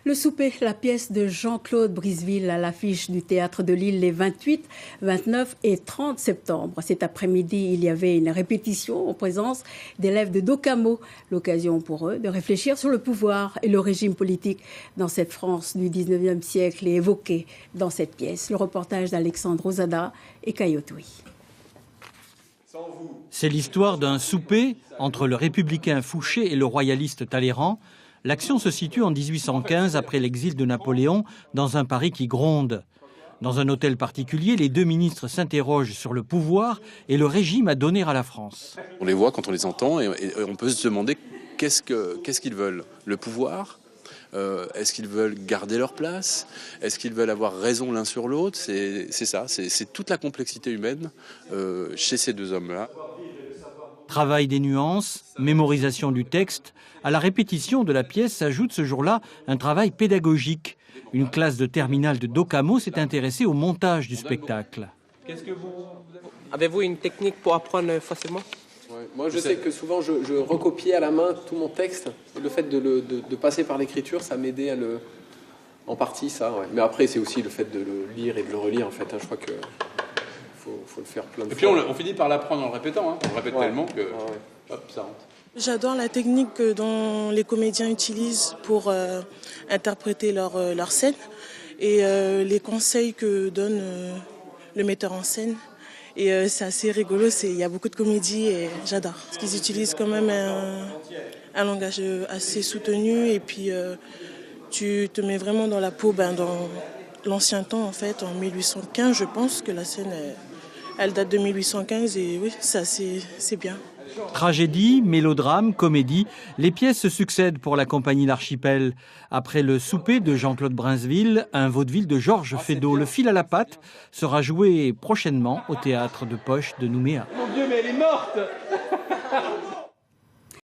Le souper, la pièce de Jean-Claude Briseville à l'affiche du Théâtre de Lille les 28, 29 et 30 septembre. Cet après-midi, il y avait une répétition en présence d'élèves de Docamo. L'occasion pour eux de réfléchir sur le pouvoir et le régime politique dans cette France du 19e siècle et évoqué dans cette pièce. Le reportage d'Alexandre Ozada et Kayotoui. C'est l'histoire d'un souper entre le républicain Fouché et le royaliste Talleyrand. L'action se situe en 1815, après l'exil de Napoléon, dans un Paris qui gronde. Dans un hôtel particulier, les deux ministres s'interrogent sur le pouvoir et le régime à donner à la France. On les voit quand on les entend et on peut se demander qu'est-ce qu'ils veulent. Le pouvoir ? Est-ce qu'ils veulent garder leur place? Est-ce qu'ils veulent avoir raison l'un sur l'autre? C'est ça, c'est toute la complexité humaine chez ces deux hommes-là. Travail des nuances, mémorisation du texte. À la répétition de la pièce s'ajoute ce jour-là un travail pédagogique. Une classe de terminale de Docamo s'est intéressée au montage du spectacle. Avez-vous une technique pour apprendre facilement? Ouais, moi, je sais que souvent, je recopiais à la main tout mon texte. Le fait de passer par l'écriture, ça m'aidait à le... En partie, ça, ouais. Mais après, c'est aussi le fait de le lire et de le relire, en fait. Je crois que faut le faire plein de fois. Et puis, on finit par l'apprendre en le répétant. On le répète tellement que hop, ça rentre. J'adore la technique dont les comédiens utilisent pour interpréter leur scène et les conseils que donne le metteur en scène. Et c'est assez rigolo, il y a beaucoup de comédie et j'adore. Parce qu'ils utilisent quand même un langage assez soutenu et puis tu te mets vraiment dans la peau dans l'ancien temps, en fait, en 1815. Je pense que la scène, elle date de 1815 et oui, c'est bien. Tragédie, mélodrame, comédie, les pièces se succèdent pour la compagnie L'Archipel. Après le souper de Jean-Claude Briseville, un vaudeville de Georges Feydeau, Le fil à la patte, sera joué prochainement au théâtre de Poche de Nouméa. Mon Dieu, mais elle est morte!